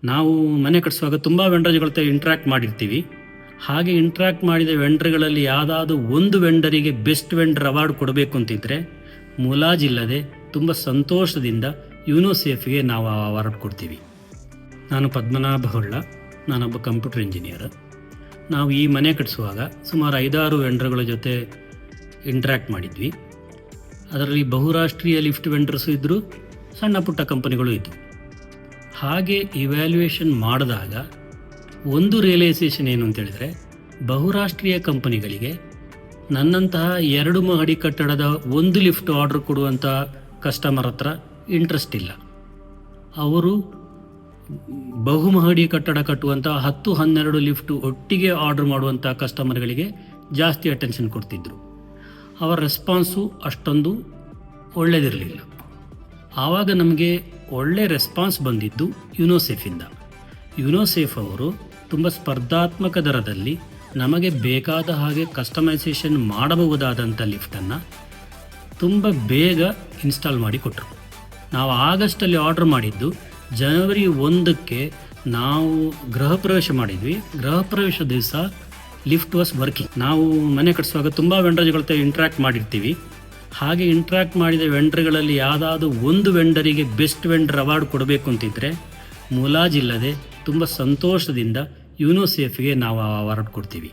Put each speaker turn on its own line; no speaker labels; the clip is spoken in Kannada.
ನಾವು ಮನೆ ಕಟ್ಟಿಸುವಾಗ ತುಂಬ ವೆಂಡರ್ ಜೊತೆ ಇಂಟ್ರ್ಯಾಕ್ಟ್ ಮಾಡಿರ್ತೀವಿ. ಹಾಗೆ ಇಂಟ್ರ್ಯಾಕ್ಟ್ ಮಾಡಿದ ವೆಂಡರ್ಗಳಲ್ಲಿ ಯಾವುದಾದ್ರೂ ಒಂದು ವೆಂಡರಿಗೆ ಬೆಸ್ಟ್ ವೆಂಡರ್ ಅವಾರ್ಡ್ ಕೊಡಬೇಕು ಅಂತಿದ್ದರೆ ಮುಲಾಜಿಲ್ಲದೆ ತುಂಬ ಸಂತೋಷದಿಂದ ಯುನೋಸೇಫ್ಗೆ ನಾವು ಆ ಅವಾರ್ಡ್ ಕೊಡ್ತೀವಿ. ನಾನು ಪದ್ಮನಾಭ ಹೊಳ್ಳ, ನಾನೊಬ್ಬ ಕಂಪ್ಯೂಟರ್ ಇಂಜಿನಿಯರ್. ನಾವು ಈ ಮನೆ ಕಟ್ಟಿಸುವಾಗ ಸುಮಾರು 5-6 ವೆಂಡರ್ಗಳ ಜೊತೆ ಇಂಟ್ರ್ಯಾಕ್ಟ್ ಮಾಡಿದ್ವಿ. ಅದರಲ್ಲಿ ಬಹುರಾಷ್ಟ್ರೀಯ ಲಿಫ್ಟ್ ವೆಂಡರ್ಸು ಇದ್ದರು, ಸಣ್ಣ ಪುಟ್ಟ ಕಂಪನಿಗಳು ಇದ್ದವು. ಹಾಗೆ ಇವ್ಯಾಲ್ಯೂಯೇಷನ್ ಮಾಡಿದಾಗ ಒಂದು ರಿಯಲೈಸೇಷನ್ ಏನು ಅಂತೇಳಿದರೆ, ಬಹುರಾಷ್ಟ್ರೀಯ ಕಂಪನಿಗಳಿಗೆ ನನ್ನಂತಹ 2 ಮಹಡಿ ಕಟ್ಟಡದ ಒಂದು ಲಿಫ್ಟ್ ಆರ್ಡರ್ ಕೊಡುವಂಥ ಕಸ್ಟಮರ್ ಹತ್ರ ಇಂಟ್ರೆಸ್ಟ್ ಇಲ್ಲ. ಅವರು ಬಹುಮಹಡಿ ಕಟ್ಟಡ ಕಟ್ಟುವಂಥ 10-12 ಲಿಫ್ಟು ಒಟ್ಟಿಗೆ ಆರ್ಡರ್ ಮಾಡುವಂಥ ಕಸ್ಟಮರ್ಗಳಿಗೆ ಜಾಸ್ತಿ ಅಟೆನ್ಷನ್ ಕೊಡ್ತಿದ್ದರು. ಅವರ ರೆಸ್ಪಾನ್ಸು ಅಷ್ಟೊಂದು ಒಳ್ಳೆಯದಿರಲಿಲ್ಲ. ಆವಾಗ ನಮಗೆ ಒಳ್ಳೆ ರೆಸ್ಪಾನ್ಸ್ ಬಂದಿದ್ದು ಯುನೋಸೇಫಿಂದ. ಯುನೋಸೇಫ್ ಅವರು ತುಂಬ ಸ್ಪರ್ಧಾತ್ಮಕ ದರದಲ್ಲಿ ನಮಗೆ ಬೇಕಾದ ಹಾಗೆ ಕಸ್ಟಮೈಸೇಷನ್ ಮಾಡಬಹುದಾದಂಥ ಲಿಫ್ಟನ್ನು ತುಂಬ ಬೇಗ ಇನ್ಸ್ಟಾಲ್ ಮಾಡಿ ಕೊಟ್ಟರು. ನಾವು ಆಗಸ್ಟಲ್ಲಿ ಆರ್ಡರ್ ಮಾಡಿದ್ದು, ಜನವರಿ 1ಕ್ಕೆ ನಾವು ಗೃಹ ಪ್ರವೇಶ ಮಾಡಿದ್ವಿ. ಗೃಹ ಪ್ರವೇಶ ದಿವಸ ಲಿಫ್ಟ್ ವಾಸ್ ವರ್ಕಿಂಗ್. ನಾವು ಮನೆ ಕಟ್ಟಿಸುವಾಗ ತುಂಬ ವೆಂಡರ್ ಜೊತೆ ಇಂಟ್ರ್ಯಾಕ್ಟ್ ಮಾಡಿರ್ತೀವಿ. ಹಾಗೆ ಇಂಟ್ರ್ಯಾಕ್ಟ್ ಮಾಡಿದ ವೆಂಡರ್ಗಳಲ್ಲಿ ಯಾವುದಾದ್ರೂ ಒಂದು ವೆಂಡರಿಗೆ ಬೆಸ್ಟ್ ವೆಂಡರ್ ಅವಾರ್ಡ್ ಕೊಡಬೇಕು ಅಂತಿದ್ದರೆ ಮುಲಾಜಿಲ್ಲದೆ ತುಂಬ ಸಂತೋಷದಿಂದ ಯುನೋಸೇಫ್ಗೆ ನಾವು ಆ ಅವಾರ್ಡ್ ಕೊಡ್ತೀವಿ.